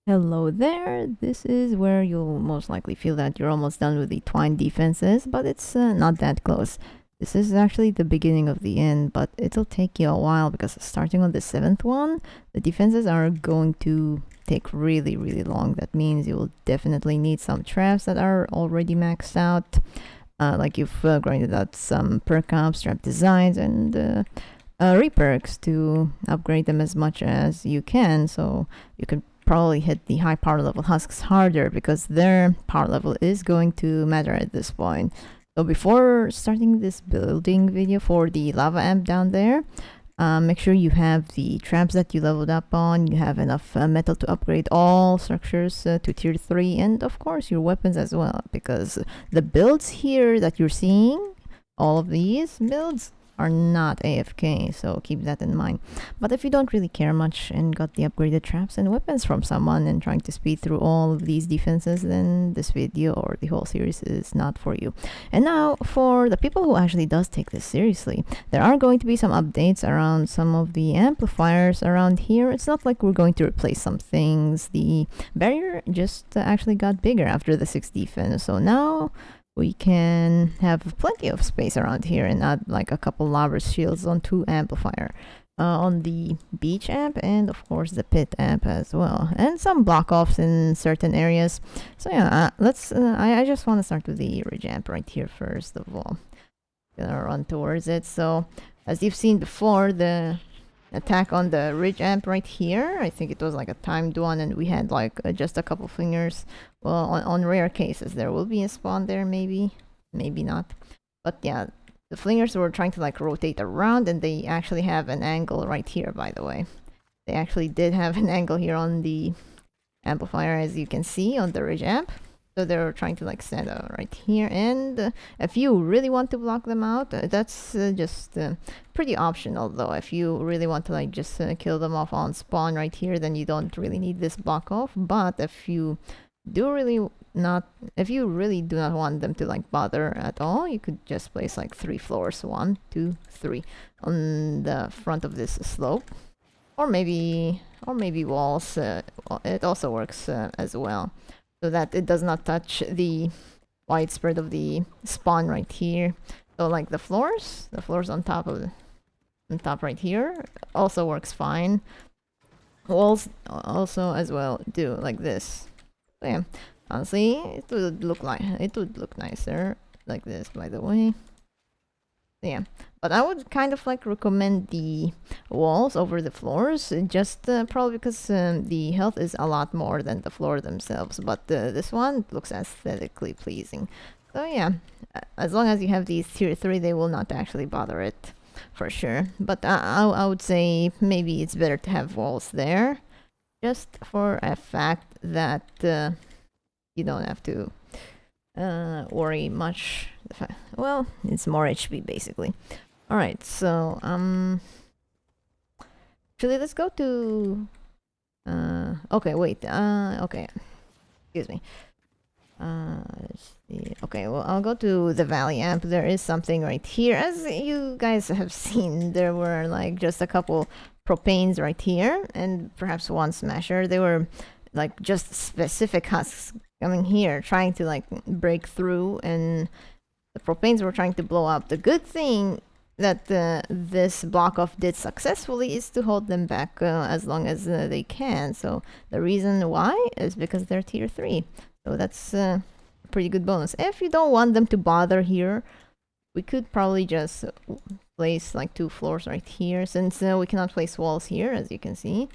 Hello there, this is where you'll most likely feel that you're almost done with the Twine defenses, but it's not that close. This is actually the beginning of the end, but it'll take you a while because starting on the 7th one, the defenses are going to take really long. That means you will definitely need some traps that are already maxed out, like you've grinded out some perk ups, trap designs, and reperks to upgrade them as much as you can, so you can probably hit the high power level husks harder because their power level is going to matter at this point. So before starting this building video for the lava amp down there, make sure you have the traps that you leveled up on, you have enough metal to upgrade all structures to tier 3, and of course your weapons as well, because the builds here that you're seeing, all of these builds, are not AFK, so keep that in mind. But if you don't really care much and got the upgraded traps and weapons from someone and trying to speed through all of these defenses, then this video or the whole series is not for you. And now, for the people who actually does take this seriously, there are going to be some updates around some of the amplifiers around here. It's not like we're going to replace some things. The barrier just actually got bigger after the 6th defense, so now we can have plenty of space around here and add like a couple lava shields on 2 amplifier on the beach amp, and of course the pit amp as well, and some block offs in certain areas. So yeah, let's I just want to start with the ridge amp right here first of all. Gonna run towards it. So as you've seen before, the attack on the ridge amp right here, I think it was like a timed one, and we had like just a couple fingers. Well, on rare cases there will be a spawn there, maybe not, but yeah, the flingers were trying to like rotate around, and they actually have an angle right here, by the way. They actually did have an angle here on the amplifier, as you can see on the ridge amp. So they're trying to like stand out right here, and if you really want to block them out, that's just pretty optional though. If you really want to like just kill them off on spawn right here, then you don't really need this block off. But if you really do not want them to like bother at all, you could just place like 3 floors, 1, 2, 3 on the front of this slope, or maybe walls. It also works as well, so that it does not touch the widespread of the spawn right here. So like the floors on top right here also works fine. Walls also as well do like this. So yeah, honestly, it would look nicer like this, by the way. So yeah, but I would kind of like recommend the walls over the floors, just probably because the health is a lot more than the floor themselves, but this one looks aesthetically pleasing. So yeah, as long as you have these tier 3, they will not actually bother it for sure. But I would say maybe it's better to have walls there, just for a fact that you don't have to worry much. Well, it's more HP basically. Alright, so actually let's go to okay, wait, okay, excuse me. Let's see. Okay, well, I'll go to the valley amp. There is something right here. As you guys have seen, there were like just a couple propanes right here, and perhaps 1 smasher. They were like just specific husks coming here, trying to like break through, and the propanes were trying to blow up. The good thing that this block off did successfully is to hold them back as long as they can. So the reason why is because they're tier 3. So that's a pretty good bonus. If you don't want them to bother here, we could probably just place like 2 floors right here, since we cannot place walls here, as you can see,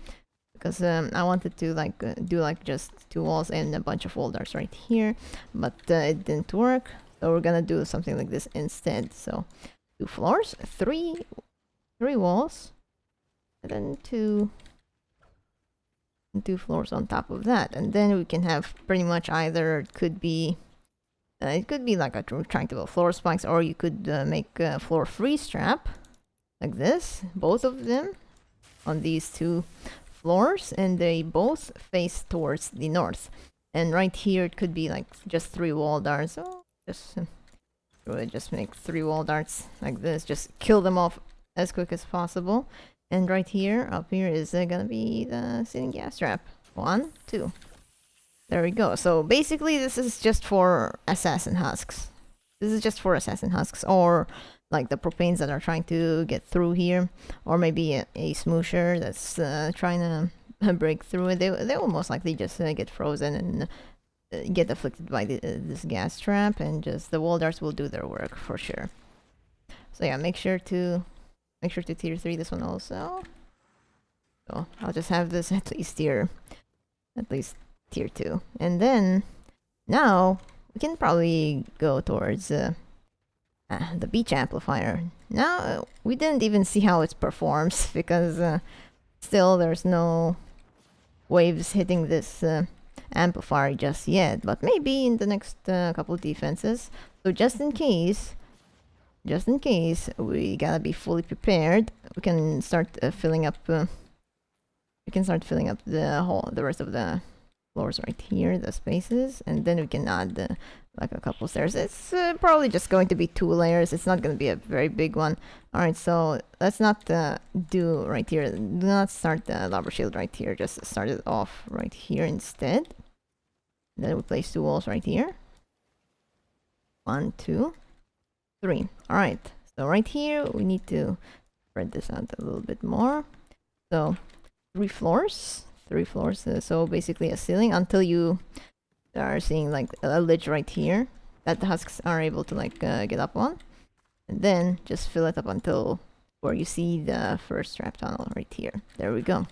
because I wanted to like do like just 2 walls and a bunch of wall darts right here, but it didn't work. So we're gonna do something like this instead. So 2 floors, 3 walls, and then 2 floors on top of that, and then we can have pretty much either it could be like we're trying to build floor spikes, or you could make a floor freeze trap like this, both of them on these 2 floors, and they both face towards the north. And right here it could be like just 3 wall darts. So just make 3 wall darts like this, just kill them off as quick as possible. And right here, up here, is gonna be the sitting gas trap. 1, 2. There we go. So basically, this is just for assassin husks. This is just for assassin husks, or like the propanes that are trying to get through here, or maybe a smoosher that's trying to break through it. They will most likely just get frozen and get afflicted by this gas trap, and just the wall darts will do their work for sure. So yeah, make sure to tier 3 this one also. So I'll just have this at least tier 2, and then now we can probably go towards the beach amplifier. Now we didn't even see how it performs because still there's no waves hitting this amplifier just yet, but maybe in the next couple of defenses. So just in case we gotta be fully prepared, we can start filling up the rest of the floors right here, the spaces, and then we can add like a couple stairs. It's probably just going to be 2 layers. It's not going to be a very big one. All right, so let's not do right here. Do not start the lava shield right here. Just start it off right here instead. Then we place 2 walls right here. 1, 2, 3. All right, so right here we need to spread this out a little bit more. So 3 floors. So basically a ceiling until you are seeing like a ledge right here that the husks are able to like get up on, and then just fill it up until where you see the first trap tunnel right here. There we go.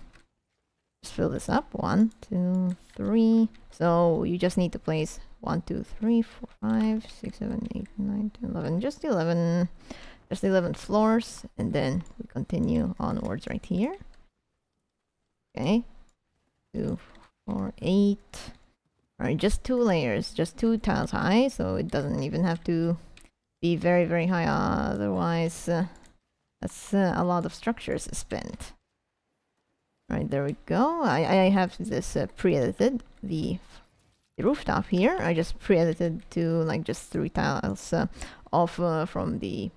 Just fill this up. 1, 2, 3. So you just need to place 1, 2, 3, 4, 5, 6, 7, 8, 9, 10, 11. Just 11 floors, and then we continue onwards right here. Okay. 2, 4, 8. Alright, just 2 layers, just 2 tiles high, so it doesn't even have to be very, very high, otherwise that's a lot of structures spent. Alright, there we go. I have this pre-edited, the rooftop here. I just pre-edited to like just 3 tiles off from the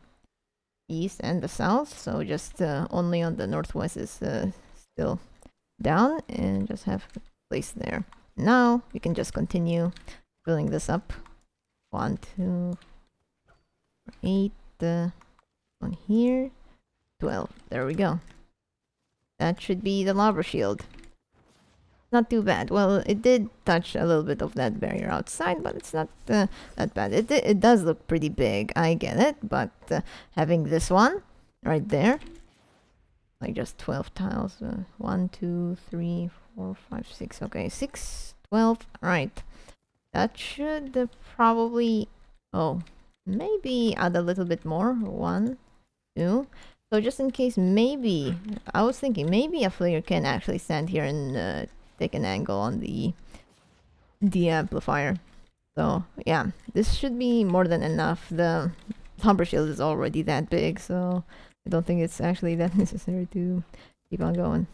east and the south, so just only on the northwest is still down, and just have place there. Now we can just continue filling this up. 1, 2, 8, 1 here, 12. There we go. That should be the lava shield. Not too bad. Well, it did touch a little bit of that barrier outside, but it's not that bad. It does look pretty big, I get it, but having this one right there, like just 12 tiles. 1, 2, 3, 4, 5, 6. Okay, 6, 12. Alright. That should probably... Oh, maybe add a little bit more. 1, 2. So just in case, maybe... I was thinking maybe a player can actually stand here and take an angle on the amplifier. So, yeah. This should be more than enough. The lumber shield is already that big, so... I don't think it's actually that necessary to keep on going.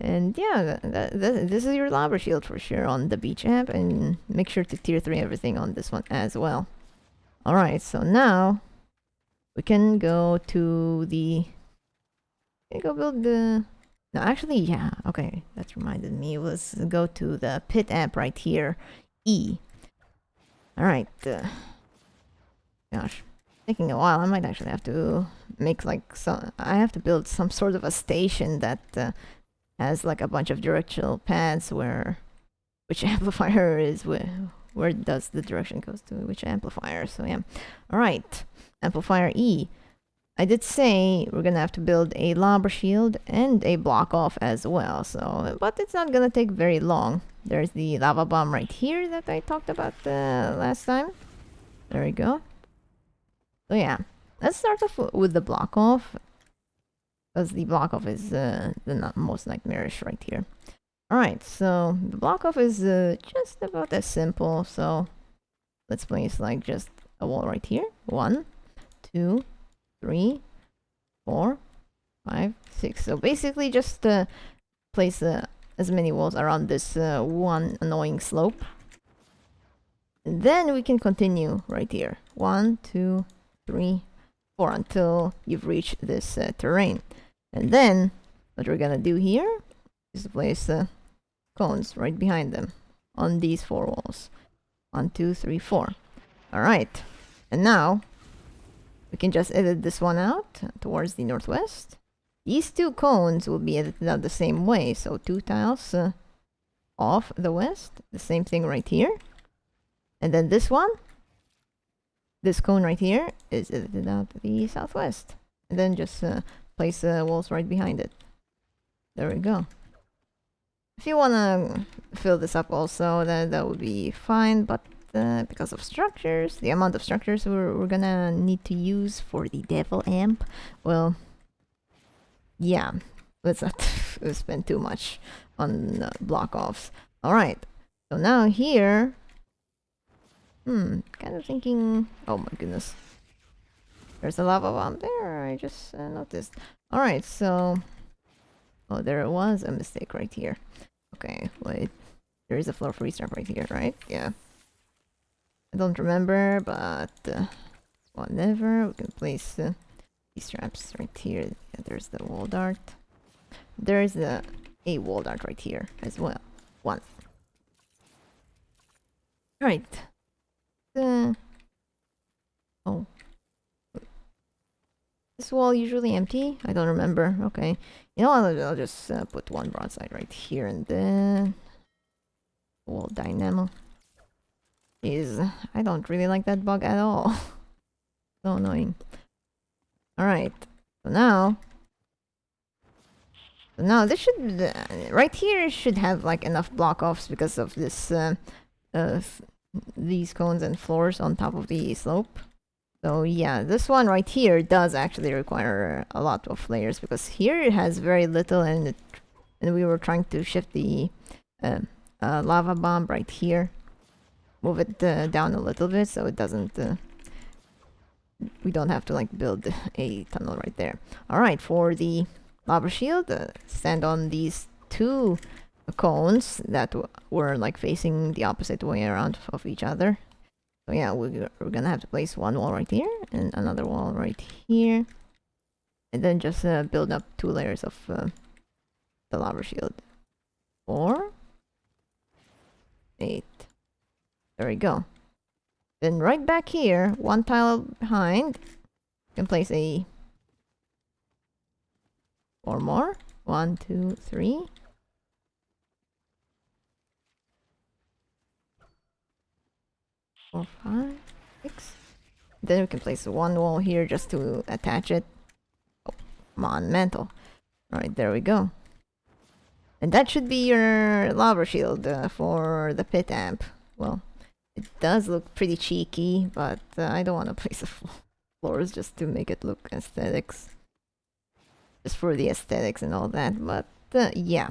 And yeah, this is your lava shield for sure on the beach app, and make sure to tier 3 everything on this one as well. Alright, so now we can go to the... build the... No, actually, yeah, okay, that reminded me. Let's go to the pit app right here, E. Alright, gosh. Taking a while. I might actually have to make like I have to build some sort of a station that has like a bunch of directional paths where which amplifier is where does the direction goes to which amplifier. So yeah. Alright. Amplifier E. I did say we're gonna have to build a lava shield and a block off as well. So but it's not gonna take very long. There's the lava bomb right here that I talked about last time. There we go. So yeah, let's start off with the block off, because the block off is the most nightmarish right here. Alright, so the block off is just about as simple, so let's place like just a wall right here. 1, 2, 3, 4, 5, 6. So basically just place as many walls around this one annoying slope. And then we can continue right here. 1, 2, 3, 4 until you've reached this terrain. And then what we're gonna do here is place cones right behind them. on these 4 walls. 1, 2, 3, 4. All right, and now we can just edit this one out towards the northwest. These 2 cones will be edited out the same way, so 2 tiles off the west. The same thing right here, and then this one, this cone right here, is edited out the southwest, and then just place walls right behind it. There we go. If you wanna fill this up also, that would be fine, but because of structures, the amount of structures we're gonna need to use for the devil amp, well, yeah, let's not spend too much on block offs. Alright, so now here, kind of thinking, oh my goodness, there's a lava bomb there, I just noticed. Alright, so, oh, there was a mistake right here. Okay, wait, there is a floor freeze trap right here, right? Yeah. I don't remember, but whatever. We can place these traps right here. Yeah, there's the wall dart. There's a wall dart right here as well. 1. Alright. Oh. This wall usually empty? I don't remember. Okay. You know what? I'll just put 1 broadside right here and then wall dynamo. Jeez, I don't really like that bug at all. So annoying. Alright, so now this should, right here should have like enough block offs because of this, these cones and floors on top of the slope. So yeah, this one right here does actually require a lot of layers because here it has very little, and we were trying to shift the lava bomb right here. Move it down a little bit so it doesn't, we don't have to like build a tunnel right there. Alright, for the lava shield, stand on these 2 cones that were like facing the opposite way around of each other. So yeah, we're gonna have to place 1 wall right here and another wall right here, and then just build up 2 layers of the lava shield. 4, 8. There we go. Then right back here, 1 tile behind, you can place a 4 more. 1, 2, 3. 4, 5, 6. Then we can place 1 wall here just to attach it. Oh, come on, mantle. Alright, there we go. And that should be your lava shield for the pit amp. Well, it does look pretty cheeky, but I don't want to place the floors just to make it look aesthetics. Just for the aesthetics and all that, but yeah.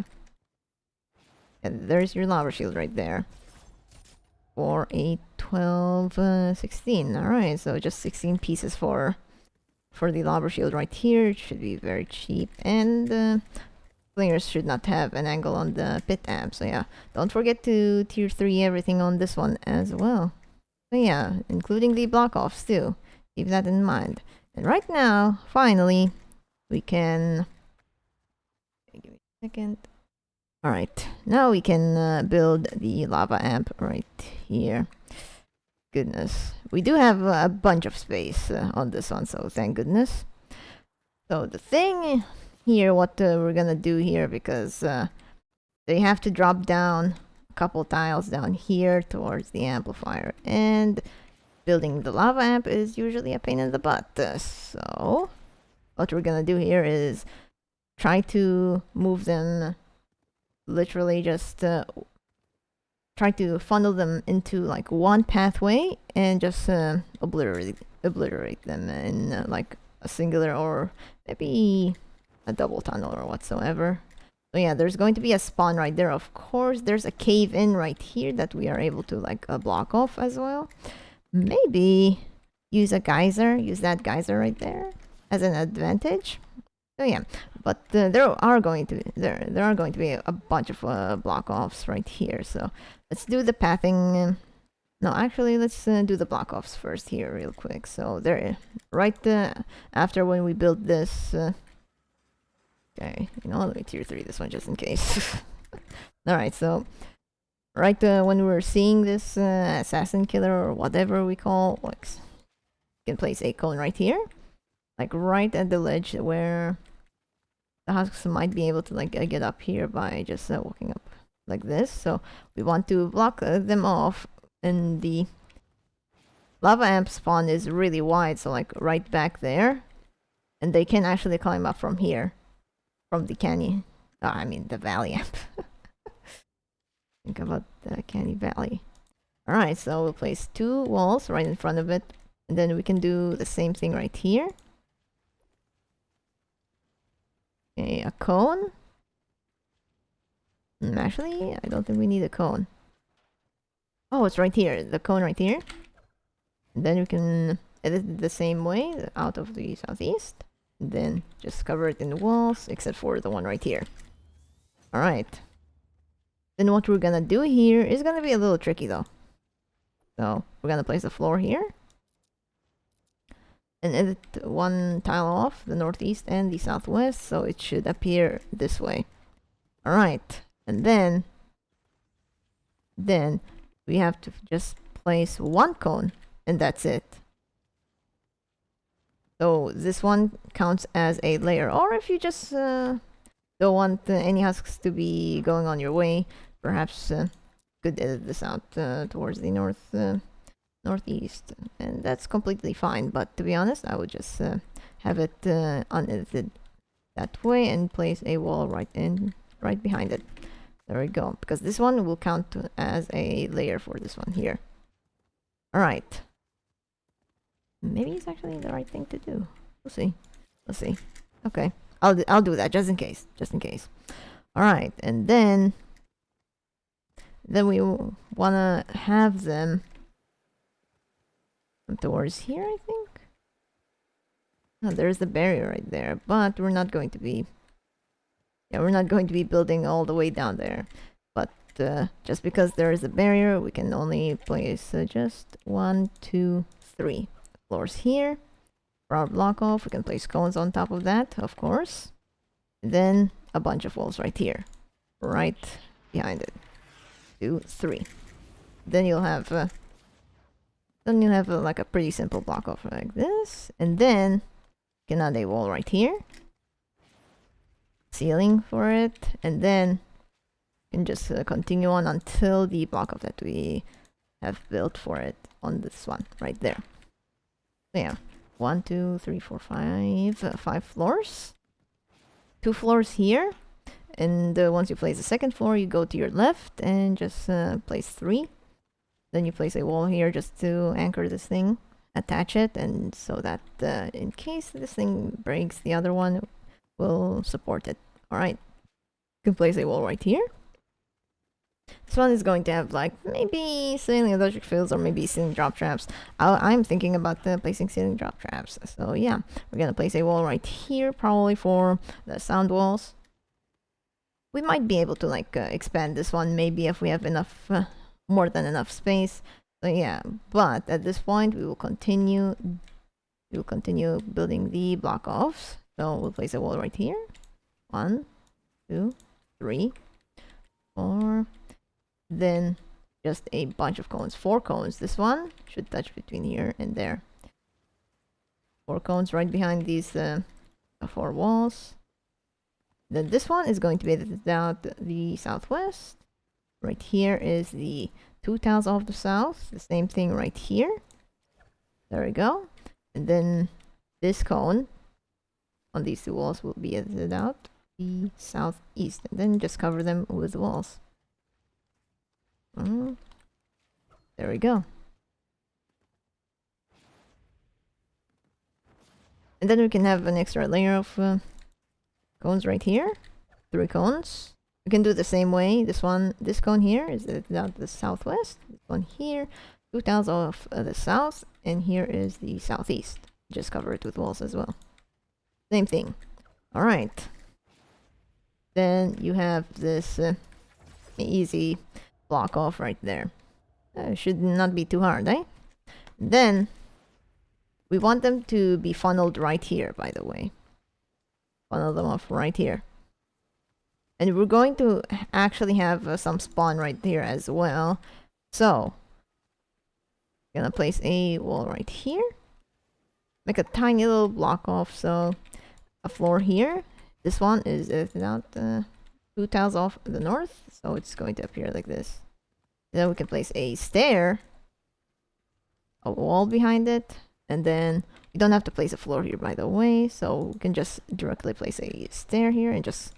And there's your lava shield right there. 4, 8, 12, 16. Alright, so just 16 pieces for the lava shield right here. It should be very cheap, and players should not have an angle on the pit amp. So yeah, don't forget to tier 3 everything on this one as well. So yeah, including the block offs too. Keep that in mind. And right now, finally, we can... Give me a second. Alright, now we can build the lava amp right here. Goodness. We do have a bunch of space on this one, so thank goodness. So the thing here, what we're gonna do here, because they have to drop down a couple tiles down here towards the amplifier, and building the lava amp is usually a pain in the butt. So what we're gonna do here is try to move them, literally just try to funnel them into like 1 pathway and just obliterate them in like a singular or maybe a double tunnel or whatsoever. So yeah, there's going to be a spawn right there. Of course, there's a cave in right here that we are able to like block off as well. Maybe use a geyser, use that geyser right there as an advantage. So yeah, but there are going to be a bunch of block offs right here. So let's do the pathing. No, actually, let's do the block offs first here real quick. So there, right after when we build this. Okay, you know, let me tier 3 this one just in case. Alright, so right when we're seeing this assassin killer or whatever we call, like, you can place a cone right here, like right at the ledge where the husks might be able to like get up here by just walking up like this. So we want to block them off, and the lava amp spawn is really wide, so like right back there, and they can actually climb up from here, from the canyon. I mean the valley amp. Think about the canny valley. Alright, so we'll place 2 walls right in front of it, and then we can do the same thing right here. Okay, a cone. Actually, I don't think we need a cone. Oh, it's right here. The cone right here. And then we can edit it the same way, out of the southeast. And then just cover it in the walls, except for the one right here. Alright. Then what we're gonna do here is gonna be a little tricky though. So we're gonna place the floor here. And edit one tile off, the northeast and the southwest, so it should appear this way. Alright. And then we have to just place 1 cone, and that's it. So this one counts as a layer, or if you just don't want any husks to be going on your way, perhaps could edit this out towards the northeast, and that's completely fine. But to be honest, I would just have it unedited that way and place a wall right behind it. There we go, because this one will count as a layer for this one here. Alright. Maybe it's actually the right thing to do. We'll see. Let's see. Okay. I'll do that just in case. Just in case. Alright, and then we wanna have them towards here, I think. Oh, there's the barrier right there, but we're not going to be building all the way down there. But just because there is a barrier, we can only place just 1, 2, 3 floors here. For our block off, we can place cones on top of that, of course. And then a bunch of walls right here, right behind it. 2, 3. Then you'll have like a pretty simple block off like this, and then you can add a wall right here. Ceiling for it, and then you can just continue on until the block of that we have built for it on this one right there. So yeah, 1, 2, 3, 4, 5, 5 floors. 2 floors here, and once you place the second floor, you go to your left and just place 3. Then you place a wall here just to anchor this thing, attach it, and so that in case this thing breaks, the other one will support it. Alright, you can place a wall right here. This one is going to have like maybe ceiling electric fields or maybe ceiling drop traps. I'm thinking about placing ceiling drop traps. So yeah, we're gonna place a wall right here, probably for the sound walls. We might be able to like expand this one maybe if we have enough, more than enough space. So yeah, but at this point we will continue building the block offs. So we'll place a wall right here. 1, 2, 3, 4. Then just a bunch of cones. 4 cones. This one should touch between here and there. 4 cones right behind these 4 walls. Then this one is going to be out the southwest. Right here is the 2 tiles off the south. The same thing right here. There we go. And then this cone on these 2 walls will be edited out the southeast, and then just cover them with walls. There we go. And then we can have an extra layer of cones right here. 3 cones. We can do the same way. This cone here is out the southwest. This one here, 2 tiles off the south, and here is the southeast. Just cover it with walls as well. Same thing. Alright. Then you have this easy block off right there. Should not be too hard, eh? Then we want them to be funneled right here, by the way. Funnel them off right here. And we're going to actually have some spawn right here as well. So, gonna place a wall right here. Make a tiny little block off, so a floor here. This one is about 2 tiles off the north, so it's going to appear like this. Then we can place a stair, a wall behind it, and then we don't have to place a floor here, by the way, so we can just directly place a stair here and just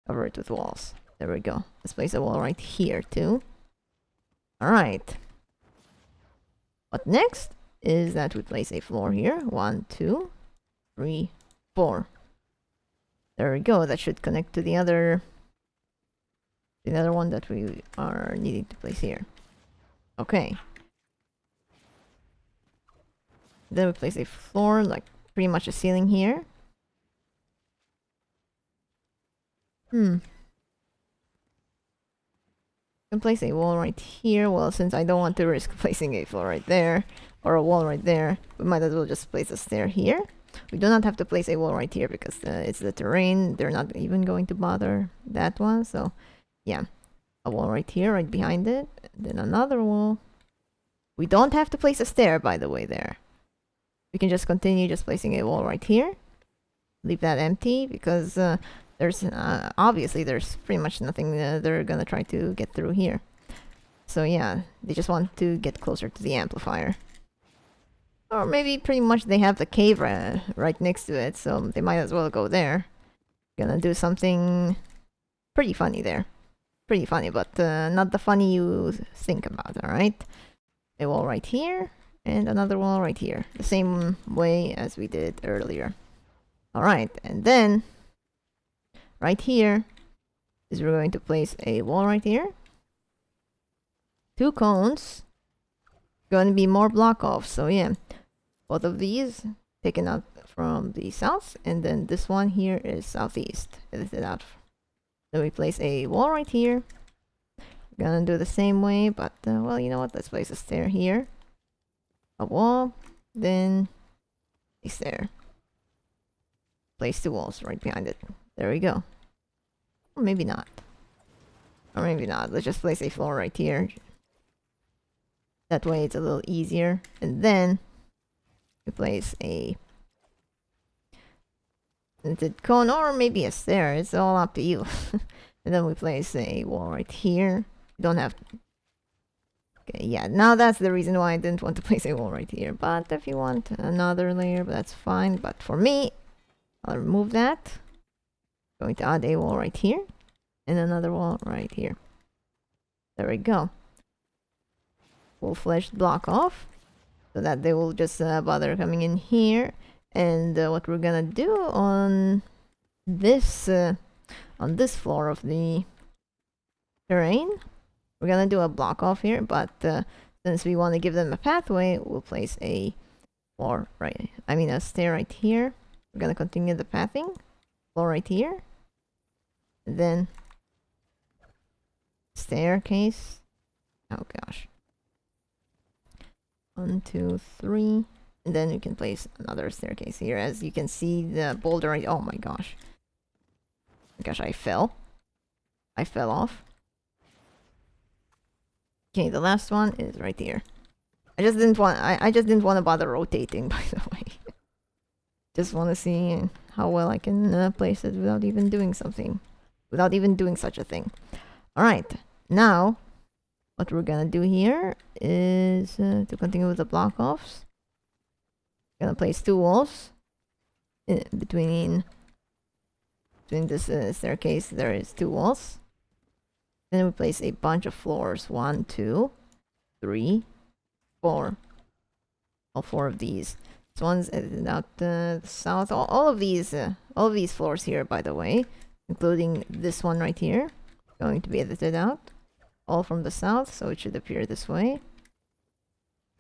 cover it with walls. There we go. Let's place a wall right here too. Alright. What next is that we place a floor here. 1, 2, 3, 4. There we go. That should connect to the other one that we are needing to place here. Okay. Then we place a floor, like pretty much a ceiling here. Can place a wall right here. Well, since I don't want to risk placing a floor right there or a wall right there, we might as well just place a stair here. We do not have to place a wall right here because it's the terrain. They're not even going to bother that one. So, yeah, a wall right here, right behind it. Then another wall. We don't have to place a stair, by the way, there. We can just continue just placing a wall right here. Leave that empty because there's obviously there's pretty much nothing they're gonna try to get through here. So yeah, they just want to get closer to the amplifier. Or maybe pretty much they have the cave right next to it, so they might as well go there. Gonna do something pretty funny there. Pretty funny, but not the funny you think about, alright? A wall right here, and another wall right here. The same way as we did earlier. Alright, and then right here is we're going to place a wall right here. 2 cones. Going to be more block off, so yeah. Both of these taken out from the south, and then this one here is southeast. Edited out. Then we place a wall right here. We're gonna do the same way, but well, you know what? Let's place a stair here. A wall, then a stair. Place 2 walls right behind it. There we go. Or maybe not. Or maybe not. Let's just place a floor right here. That way it's a little easier. And then we place a tinted cone or maybe a stair. It's all up to you. And then we place a wall right here. Don't have to. Okay, yeah, now that's the reason why I didn't want to place a wall right here. But if you want another layer, that's fine. But for me, I'll remove that. Going to add a wall right here. And another wall right here. There we go. Full-fledged block off. So that they will just bother coming in here. And what we're gonna do on this floor of the terrain, we're gonna do a block off here, but since we want to give them a pathway, we'll place a a stair right here. We're gonna continue the pathing. Floor right here. And then staircase. Oh gosh. 1, 2, 3. And then you can place another staircase here. As you can see, the boulder right. Oh my gosh. Gosh, I fell. I fell off. Okay, the last one is right here. I just didn't want to bother rotating, by the way. Just want to see how well I can place it without even doing something. Without even doing such a thing. Alright, now what we're gonna do here is to continue with the block offs. Gonna place 2 walls between this staircase. There is 2 walls. Then we place a bunch of floors. 1, 2, 3, 4. All 4 of these. This one's out the south. All of these floors here, by the way, including this one right here, going to be edited out. All from the south, so it should appear this way.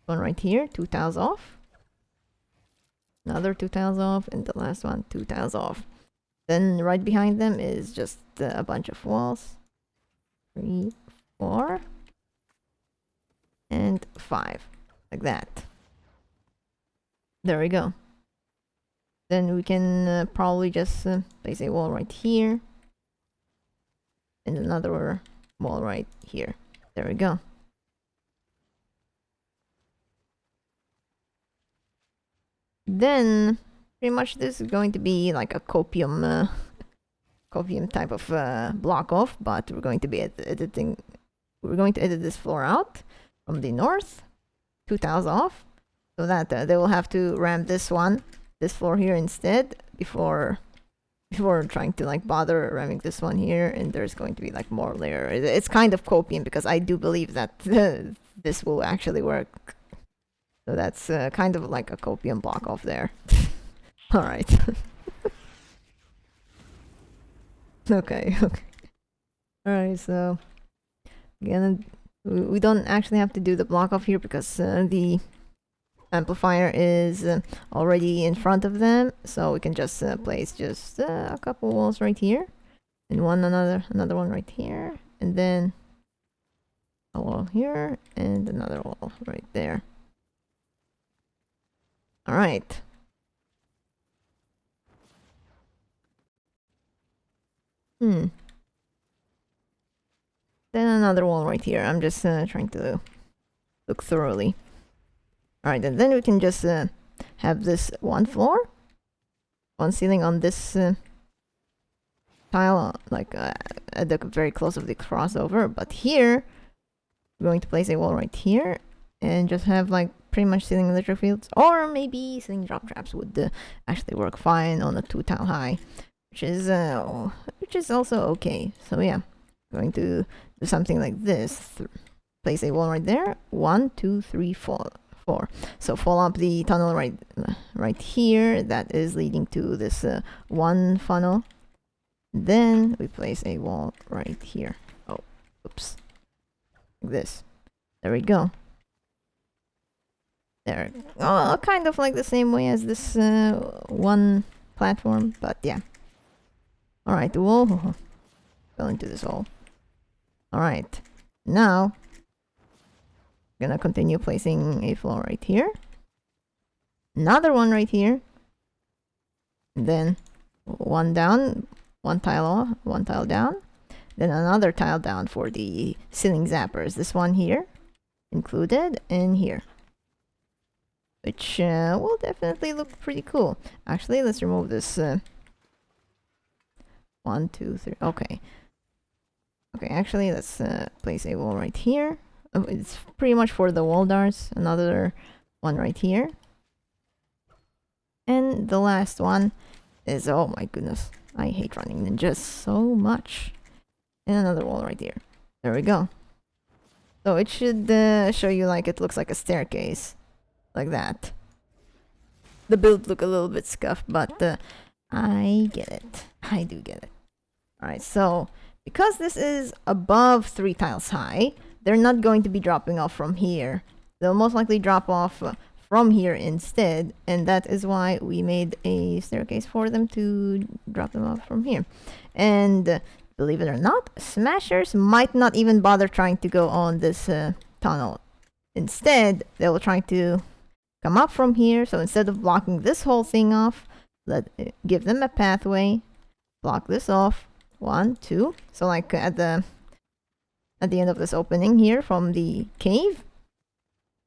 One right here, 2 tiles off. Another 2 tiles off, and the last one, 2 tiles off. Then right behind them is just a bunch of walls. 3, 4, and 5, like that. There we go. Then we can probably just place a wall right here. and another wall right here. There we go. Then pretty much this is going to be like a copium type of block off, but we're going to be editing. We're going to edit this floor out from the north, 2 tiles off, so that they will have to ram this floor here instead before trying to like bother ramming this one here. And there's going to be like more layer. It's kind of copium because I do believe that this will actually work. So that's kind of like a copium block off there. All right. Okay. All right. So again, we don't actually have to do the block off here because the amplifier is already in front of them, so we can just place just a couple walls right here, and another one right here, and then a wall here and another wall right there. All right. Then another wall right here. I'm just trying to look thoroughly. Alright, and then we can just have this one floor, one ceiling on this tile, like at the very close of the crossover. But here, we're going to place a wall right here, and just have like pretty much ceiling electric fields, or maybe ceiling drop traps would actually work fine on a 2 tile high, which is also okay. So yeah, going to do something like this. Place a wall right there. 1, 2, 3, 4. So follow up the tunnel right here that is leading to this one funnel. Then we place a wall right here. Oh, oops. Like this. There we go. There. Oh, kind of like the same way as this one platform, but yeah. Alright, whoa. Fell into this hole. Alright. Now gonna continue placing a floor right here, another one right here, and then one down, one tile off, one tile down, then another tile down for the ceiling zappers. This one here included, and here, which will definitely look pretty cool. Actually, let's remove this 1, 2, 3. Okay, actually let's place a wall right here. It's pretty much for the wall darts. Another one right here. And the last one is, oh my goodness, I hate running ninjas so much. And another wall right here. There we go. So it should show you like it looks like a staircase. Like that. The build look a little bit scuffed, but I get it. I do get it. Alright, so because this is above 3 tiles high, they're not going to be dropping off from here. They'll most likely drop off from here instead, and that is why we made a staircase for them to drop them off from here. And believe it or not, smashers might not even bother trying to go on this tunnel. Instead, they will try to come up from here. So instead of blocking this whole thing off, give them a pathway, block this off. 1, 2. So like at the end of this opening here from the cave,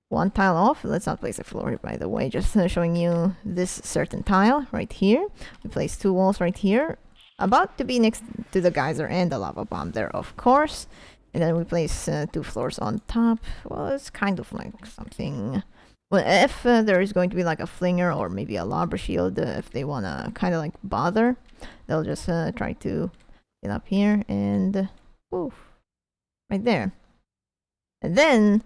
one tile off. Let's not place a floor here, by the way, just showing you this certain tile right here. We place 2 walls right here, about to be next to the geyser and the lava bomb there, of course. And then we place 2 floors on top. Well, it's kind of like something. Well, if there is going to be like a flinger or maybe a lava shield, if they want to kind of like bother, they'll just try to get up here and woof. Right there. And then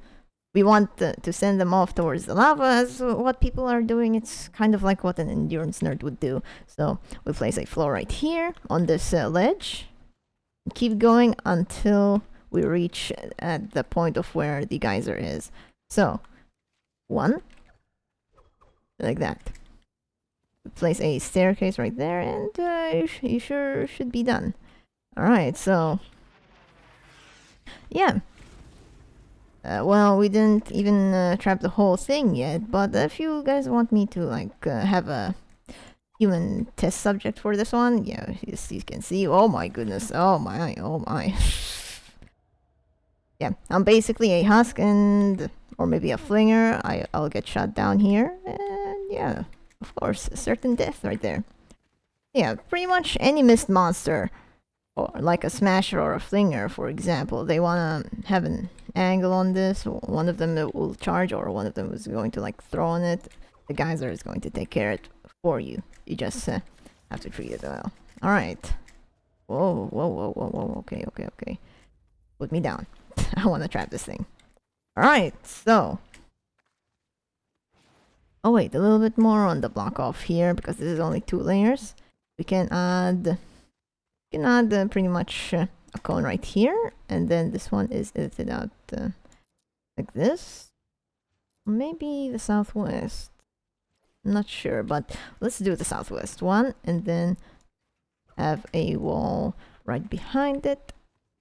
we want to send them off towards the lava, as what people are doing. It's kind of like what an endurance nerd would do. So we place a floor right here on this ledge. Keep going until we reach at the point of where the geyser is. So 1, like that. We place a staircase right there, and you sure should be done. Alright, so yeah. Well, we didn't even trap the whole thing yet, but if you guys want me to like have a human test subject for this one. Yeah, you can see. Oh my goodness. Oh my. Oh my. Yeah, I'm basically a husk and or maybe a flinger. I'll get shot down here, and yeah, of course, certain death right there. Yeah, pretty much any mist monster, or like a smasher or a flinger, for example, they wanna have an angle on this. One of them will charge, or one of them is going to like throw on it. The geyser is going to take care of it for you. You just have to treat it well. All right. Whoa, whoa, whoa, whoa, whoa. Okay, okay, okay. Put me down. I want to trap this thing. Alright, so. Oh wait, a little bit more on the block off here because this is only 2 layers. We can add pretty much a cone right here, and then this one is edited out like this. Maybe the southwest. I'm not sure, but let's do the southwest one, and then have a wall right behind it,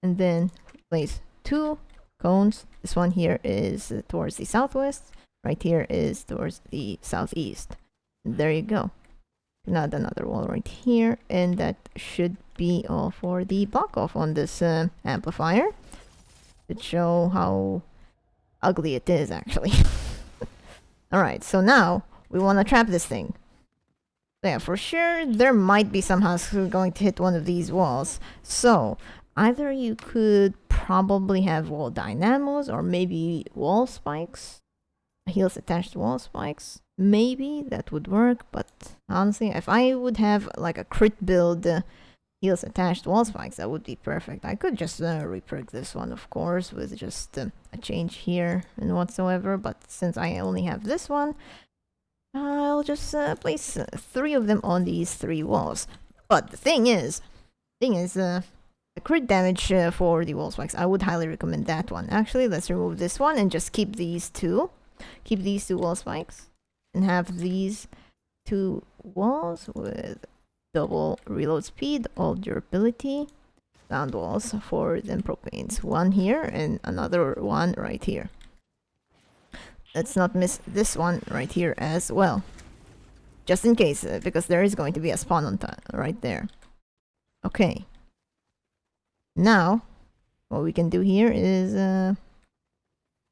and then place 2 cones. This one here is towards the southwest. Right here is towards the southeast. There you go. Now another wall right here, and that should be all for the block off on this amplifier. To show how ugly it is, actually. Alright, so now we want to trap this thing. So yeah, for sure there might be some husks who are going to hit one of these walls. So either you could probably have wall dynamos or maybe wall spikes. Heels attached to wall spikes. Maybe that would work, but honestly, if I would have like a crit build heels attached wall spikes, that would be perfect. I could just reperk this one, of course, with just a change here and whatsoever, but since I only have this one, I'll just place 3 of them on these 3 walls. But the thing is, the crit damage for the wall spikes, I would highly recommend that one. Actually, let's remove this one and just keep these 2. Keep these 2 wall spikes and have these 2 walls with double reload speed, all durability, sound walls for them propanes. One here and another one right here. Let's not miss this one right here as well. Just in case, because there is going to be a spawn on time right there. Okay. Now, what we can do here is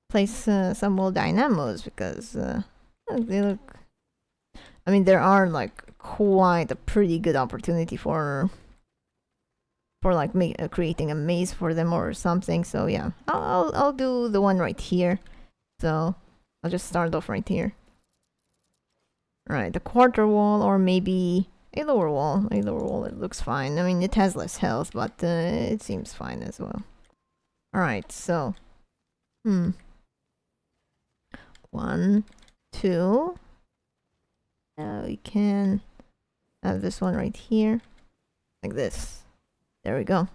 place some more dynamos because they look. I mean, there are like quite a pretty good opportunity for like creating a maze for them or something. So yeah, I'll do the one right here. So I'll just start off right here. Right, the quarter wall or maybe a lower wall. A lower wall, it looks fine. I mean, it has less health, but it seems fine as well. Alright, so. 1, 2. Now we can have this one right here. Like this. There we go.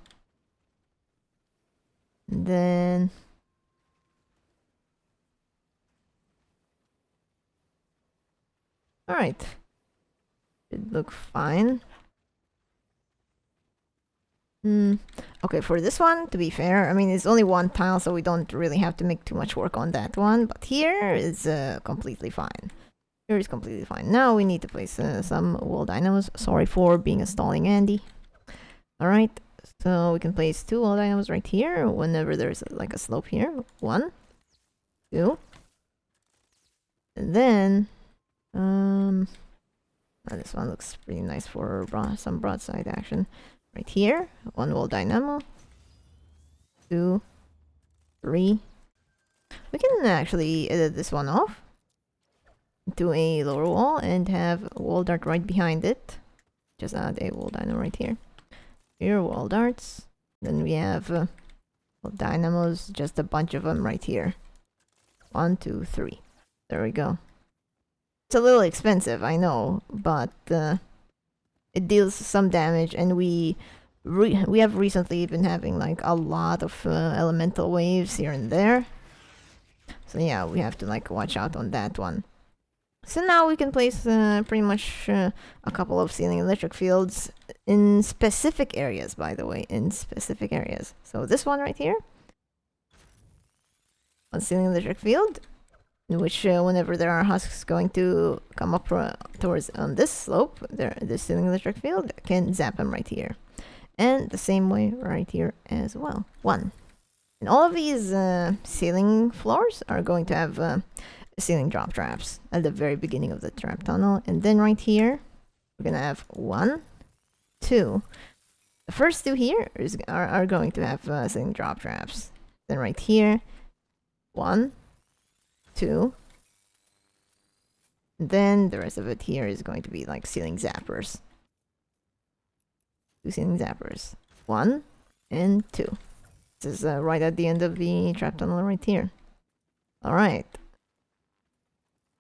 And then. Alright. Should look fine. Okay, for this one, to be fair, I mean, it's only 1 tile, so we don't really have to make too much work on that one. But here is completely fine. Here is completely fine. Now we need to place some wall dynamos. Sorry for being a stalling Andy. Alright, so we can place 2 wall dynamos right here whenever there's like a slope here. 1, 2. And then... this one looks pretty nice for some broadside action. Right here, 1 wall dynamo. 2, 3. We can actually edit this one off to a lower wall and have a wall dart right behind it. Just add a wall dynamo right here. Here, wall darts. Then we have wall dynamos, just a bunch of them right here. 1, 2, 3. There we go. It's a little expensive, I know, but it deals some damage, and we have recently been having like a lot of elemental waves here and there. So yeah, we have to like watch out on that one. So now we can place pretty much a couple of ceiling electric fields in specific areas, by the way, in specific areas. So this one right here, one ceiling electric field. in which whenever there are husks going to come up towards on this slope, the ceiling electric field can zap them right here. And the same way right here as well. 1. And all of these ceiling floors are going to have ceiling drop traps at the very beginning of the trap tunnel. And then right here, we're gonna have 1, 2. The first 2 here are going to have ceiling drop traps. Then right here, 1, 2. And then the rest of it here is going to be like ceiling zappers. 2 ceiling zappers. 1 and 2. This is right at the end of the trap tunnel right here. Alright.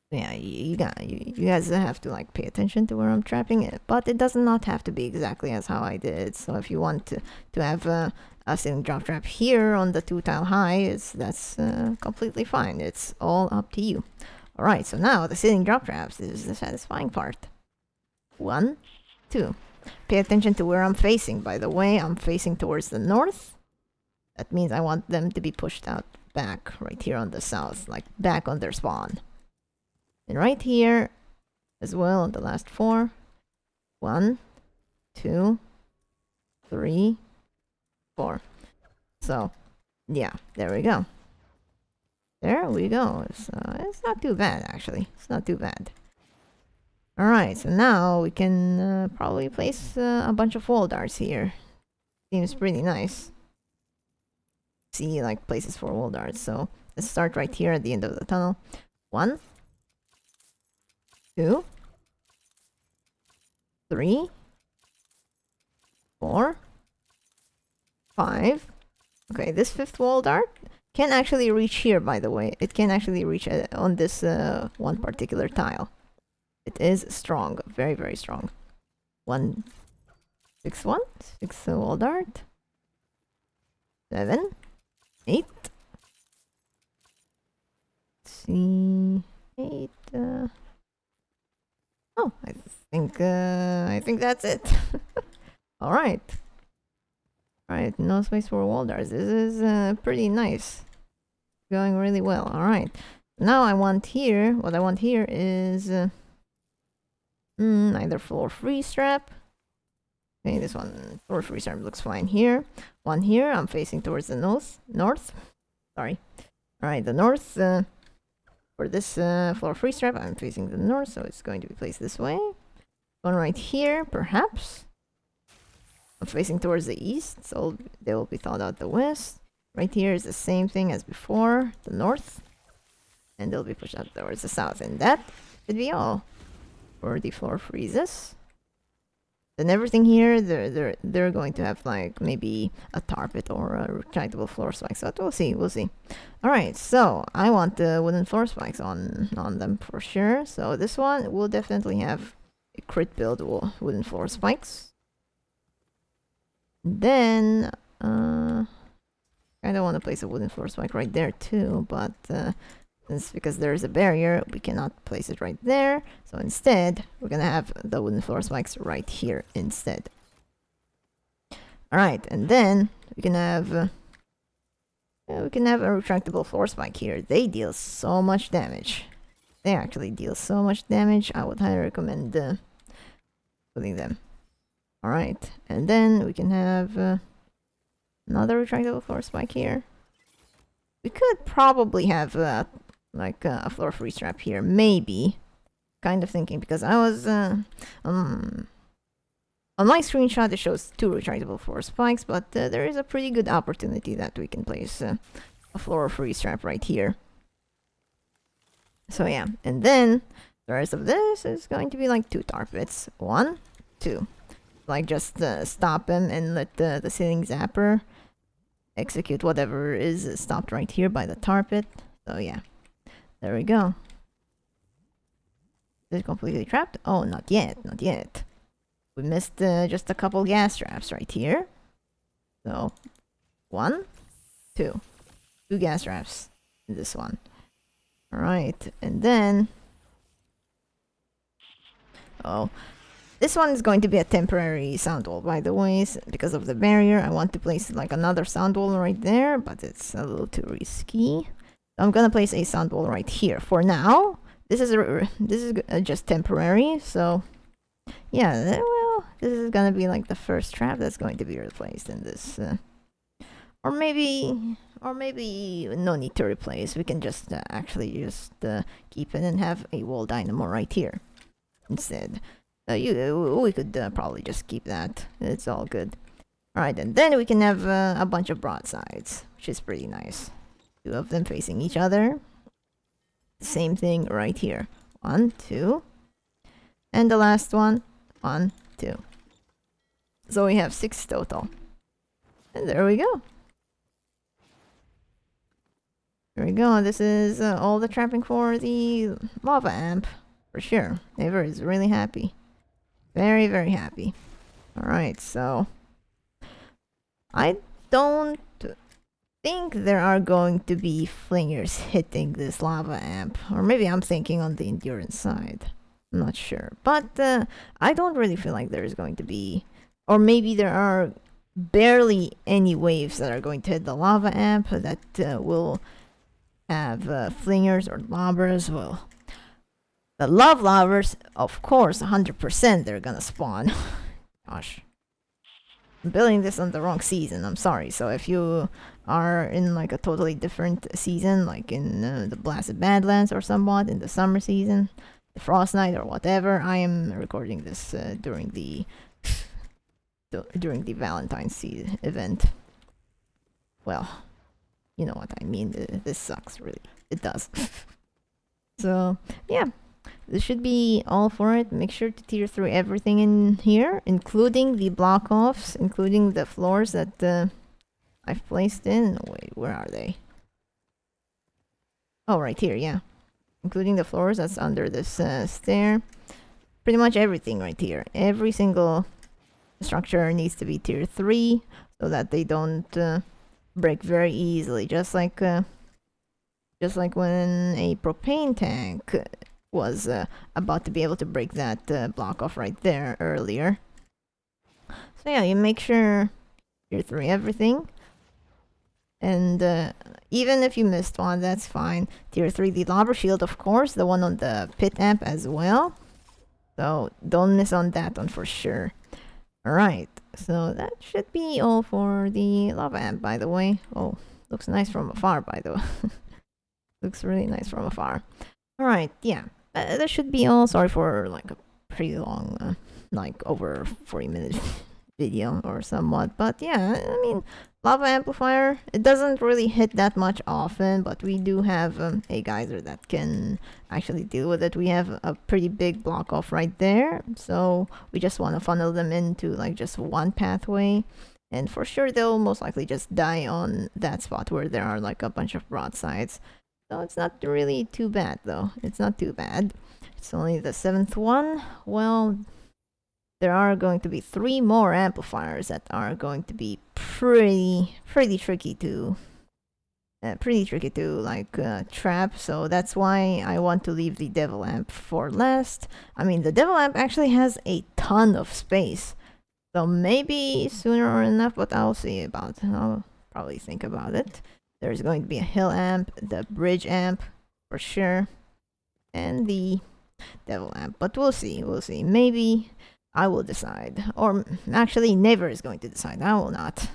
Yeah, you guys have to like pay attention to where I'm trapping it, but it does not have to be exactly as how I did. So if you want to have a ceiling drop trap here on the 2 tile high, that's completely fine. It's all up to you. Alright, so now the ceiling drop traps is the satisfying part. 1, 2. Pay attention to where I'm facing. By the way, I'm facing towards the north. That means I want them to be pushed out back right here on the south, like back on their spawn. And right here as well on the last 4. 1, 2, 3, 4. So, yeah, there we go. There we go. It's not too bad, actually. It's not too bad. Alright, so now we can probably place a bunch of wall darts here. Seems pretty nice. See, like, places for wall darts. So, let's start right here at the end of the tunnel. 1, 2, 3, 4, 5. Okay, this 5th wall dart can actually reach here, by the way. It can actually reach on this one particular tile. It is strong, very, very strong. 1, 6, 1, 6 wall dart. 7, 8. Let's see, 8. Oh, I think that's it. All right. All right, no space for wall darts. This is pretty nice. Going really well. All right. Now what I want here is either floor free strap. Okay, this one, floor free strap looks fine here. One here, I'm facing towards the north. Sorry. All right, the north, for this floor free strap, I'm facing the north, so it's going to be placed this way. One right here, perhaps. I'm facing towards the east, so they will be thawed out the west. Right here is the same thing as before, the north. And they'll be pushed out towards the south. And that should be all for the floor freezes. Then everything here, they're going to have like maybe a tarpet or a retractable floor spike. So we'll see. All right, so I want the wooden floor spikes on them for sure. So this one will definitely have a crit build wooden floor spikes. Then I don't want to place a wooden floor spike right there too, but because there is a barrier, we cannot place it right there. So instead, we're gonna have the wooden floor spikes right here instead. All right, and then we can have a retractable floor spike here. They deal so much damage. They actually deal so much damage. I would highly recommend putting them. All right, and then we can have another retractable floor spike here. We could probably have like a floor free strap here, maybe. Kind of thinking, because I was on my screenshot it shows 2 retractable floor spikes, but there is a pretty good opportunity that we can place a floor free strap right here. So yeah, and then the rest of this is going to be like 2 tarpets. 1, 2. Like just stop him and let the ceiling zapper execute whatever is stopped right here by the tarpet. So yeah, there we go. Is it completely trapped? Oh, not yet. We missed just a couple gas traps right here. So 1, 2. 2 gas traps in this one. All right, and then this one is going to be a temporary sound wall, by the way, because of the barrier. I want to place like another sound wall right there, but it's a little too risky. I'm gonna place a sound wall right here for now. This is just temporary, so yeah. Well, this is gonna be like the first trap that's going to be replaced in this, or maybe no need to replace. We can just actually just keep it and have a wall dynamo right here instead. We could probably just keep that. It's all good. Alright, and then we can have a bunch of broadsides, which is pretty nice. 2 of them facing each other. Same thing right here. 1, 2. And the last one, 1, 2. So we have 6 total. And there we go. There we go. This is all the trapping for the lava amp. For sure. Naver is really happy. Very, very happy. Alright, so I don't think there are going to be flingers hitting this lava amp. Or maybe I'm thinking on the endurance side. I'm not sure. But I don't really feel like there's going to be... Or maybe there are barely any waves that are going to hit the lava amp that will have flingers or lobbers. Well, the love lobbers, of course, 100% they're gonna spawn. Gosh. I'm building this on the wrong season, I'm sorry. So if you are in like a totally different season, like in the Blasted Badlands or somewhat, in the summer season, the Frost Night or whatever, I am recording this during the Valentine's event. Well, you know what I mean. This sucks, really. It does. So, yeah. This should be all for it. Make sure to tier through everything in here, including the block offs, including the floors that I've placed in. Wait, where are they? Oh, right here, yeah. Including the floors that's under this stair. Pretty much everything right here. Every single structure needs to be tier 3 so that they don't break very easily. Just like when a propane tank was about to be able to break that block off right there earlier. So yeah, you make sure tier 3 everything. And even if you missed one, that's fine. Tier 3 the lobber shield, of course, the one on the pit amp as well. So don't miss on that one for sure. Alright, so that should be all for the lava amp, by the way. Oh, looks nice from afar, by the way. Looks really nice from afar. Alright, yeah. That should be all. Sorry for like a pretty long, like over 40-minute video or somewhat. But yeah, I mean, lava amplifier, it doesn't really hit that much often, but we do have a geyser that can actually deal with it. We have a pretty big block off right there, so we just want to funnel them into like just one pathway. And for sure, they'll most likely just die on that spot where there are like a bunch of broadsides. So it's not really too bad, though. It's not too bad. It's only the 7th one. Well, there are going to be 3 more amplifiers that are going to be pretty tricky to like trap. So that's why I want to leave the devil amp for last. I mean, the devil amp actually has a ton of space, so maybe sooner or enough. But I'll see about it. I'll probably think about it. There's going to be a hill amp, the bridge amp, for sure, and the devil amp. But we'll see, Maybe I will decide. Or actually, Never is going to decide. I will not.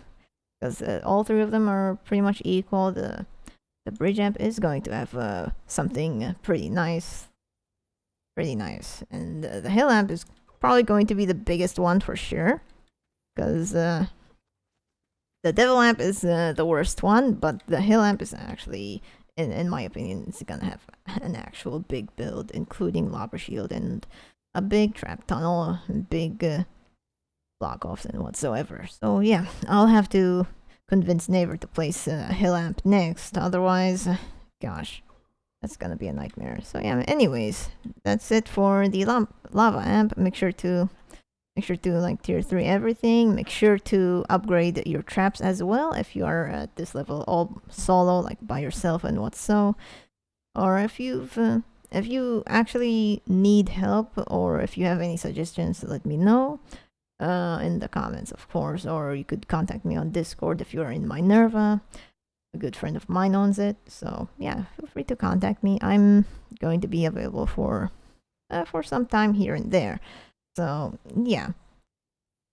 Because all 3 of them are pretty much equal. The bridge amp is going to have something pretty nice. And the hill amp is probably going to be the biggest one for sure. Because... the devil amp is the worst one, but the hill amp is actually, in my opinion, it's gonna have an actual big build, including lobber shield and a big trap tunnel, big block offs and whatsoever. So yeah, I'll have to convince Naver to place a hill amp next. Otherwise, gosh, that's gonna be a nightmare. So yeah, anyways, that's it for the lava amp. Make sure to like tier 3 everything. Make sure to upgrade your traps as well if you are at this level all solo, like by yourself and what so. Or if you actually need help, or if you have any suggestions, let me know in the comments, of course. Or you could contact me on Discord if you are in Minerva. A good friend of mine owns it, so yeah, feel free to contact me. I'm going to be available for some time here and there. So yeah,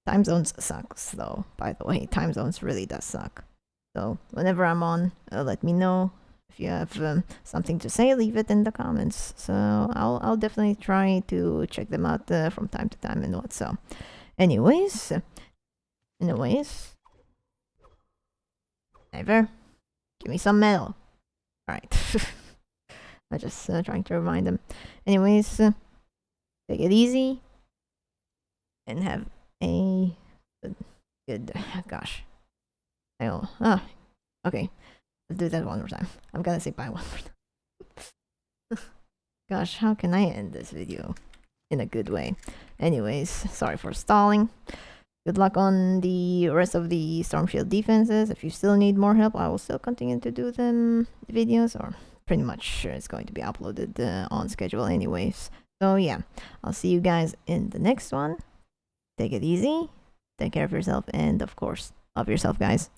time zones sucks though. By the way, time zones really does suck. So whenever I'm on, let me know. If you have something to say, leave it in the comments. So I'll definitely try to check them out from time to time and what. So, anyways, Never. Give me some metal. Alright. I'm just trying to remind them. Anyways, take it easy. And have a good gosh. Okay. Let's do that one more time. I'm gonna say bye one more time. Gosh, how can I end this video in a good way? Anyways, sorry for stalling. Good luck on the rest of the Storm Shield defenses. If you still need more help, I will still continue to do them videos, or pretty much it's going to be uploaded on schedule anyways. So yeah, I'll see you guys in the next one. Take it easy, take care of yourself, and of course, love yourself, guys.